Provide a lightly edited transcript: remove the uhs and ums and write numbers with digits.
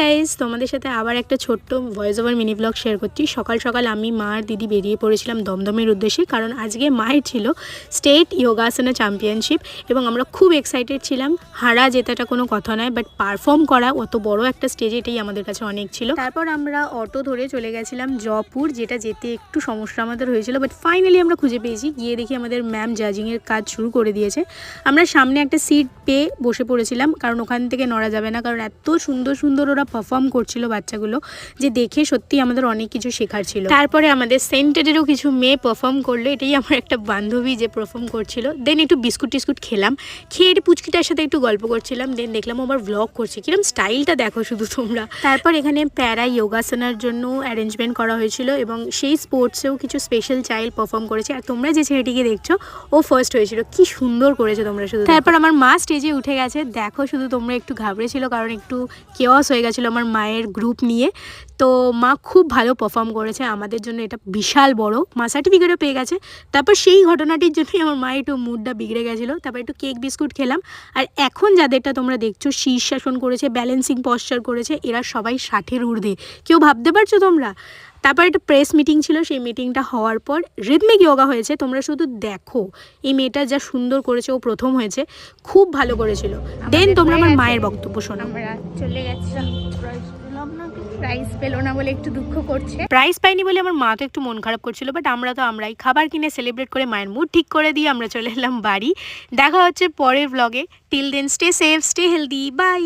Guys, তোমাদের সাথে আবার একটা ছোট্ট voice over mini blog share করছি। সকাল সকাল আমি মা আর দিদি বেরিয়ে পড়েছিলাম দমদমের উদ্দেশ্যে, কারণ আজকে মায়ের ছিল স্টেট যোগাসনা চ্যাম্পিয়নশিপ এবং আমরা খুব এক্সাইটেড ছিলাম। হারা জেতাটা কোনো কথা নয়, বাট পারফর্ম করা অত বড় একটা স্টেজে এটাই আমাদের কাছে অনেক ছিল। তারপর আমরা অটো ধরে চলে গেছিলাম জয়পুর, যেটা যেতে একটু সমস্যা আমাদের হয়েছিল, বাট ফাইনালি আমরা খুঁজে পেয়েছি। গিয়ে দেখি আমাদের ম্যাম জাজিংয়ের কাজ শুরু করে দিয়েছে। আমরা সামনে একটা সিট পেয়ে বসে পড়েছিলাম, কারণ ওখান থেকে নড়া যাবে না, কারণ এত সুন্দর সুন্দর ওরা পারফর্ম করছিল বাচ্চাগুলো, যে দেখে সত্যি আমাদের অনেক কিছু শেখার ছিল। তারপরে আমাদের সেন্টারেরও কিছু মেয়ে পারফর্ম করলো। এটাই আমার একটা বান্ধবী যে পারফর্ম করছিল। দেন একটু বিস্কুট টিস্কুট খেলাম, খেয়ে পুচকিটার সাথে একটু গল্প করছিলাম। দেন দেখলাম আবার ব্লগ করছে, কিরকম স্টাইলটা দেখো শুধু তোমরা। তারপর এখানে প্যারা যোগাসনার জন্য অ্যারেঞ্জমেন্ট করা হয়েছিল এবং সেই স্পোর্টসেও কিছু স্পেশাল চাইল্ড পারফর্ম করেছে। আর তোমরা যে ছেলেটিকে দেখছো ও ফার্স্ট হয়েছিল, কি সুন্দর করেছে তোমরা শুধু। তারপর আমার মা স্টেজে উঠে গেছে, দেখো শুধু তোমরা। একটু ঘাবড়েছিল কারণ একটু কেওয়াস হয়ে গেছিলো আমার মায়ের গ্রুপ নিয়ে। তো মা খুব ভালো পারফর্ম করেছে, আমাদের জন্য এটা বিশাল বড়। মা সার্টিফিকেটও পেয়ে গেছে। তারপর সেই ঘটনাটির জন্যই আমার মা একটু মুডটা বিগড়ে গেছিলো। তারপর একটু কেক বিস্কুট খেলাম। আর এখন যাদেরটা তোমরা দেখছো শীর্ষাসন করেছে, ব্যালেন্সিং পশ্চার করেছে, এরা সবাই 60-এর ঊর্ধ্বে। কেউ ভাবতে পারছো তোমরা? তারপর একটা প্রেস মিটিং ছিল, সেই মিটিংটা হওয়ার পর রিদমিক যোগা হয়েছে। তোমরা শুধু দেখো এই মেয়েটা যা সুন্দর করেছে, ও প্রথম হয়েছে, খুব ভালো করেছিল। দেন তোমরা আমার মায়ের বক্তব্য শোনো। আমরা চলে গেছিলাম, প্রাইজ পেলো না বলে একটু দুঃখ করছে। প্রাইজ পাইনি বলে আমার মা তো একটু মন খারাপ করছিল, বাট আমরাই খাবার কিনে সেলিব্রেট করে মায়ের মুড ঠিক করে দিয়ে আমরা চলে এলাম বাড়ি। দেখা হচ্ছে পরের ব্লগে। Till then stay safe, stay healthy, by.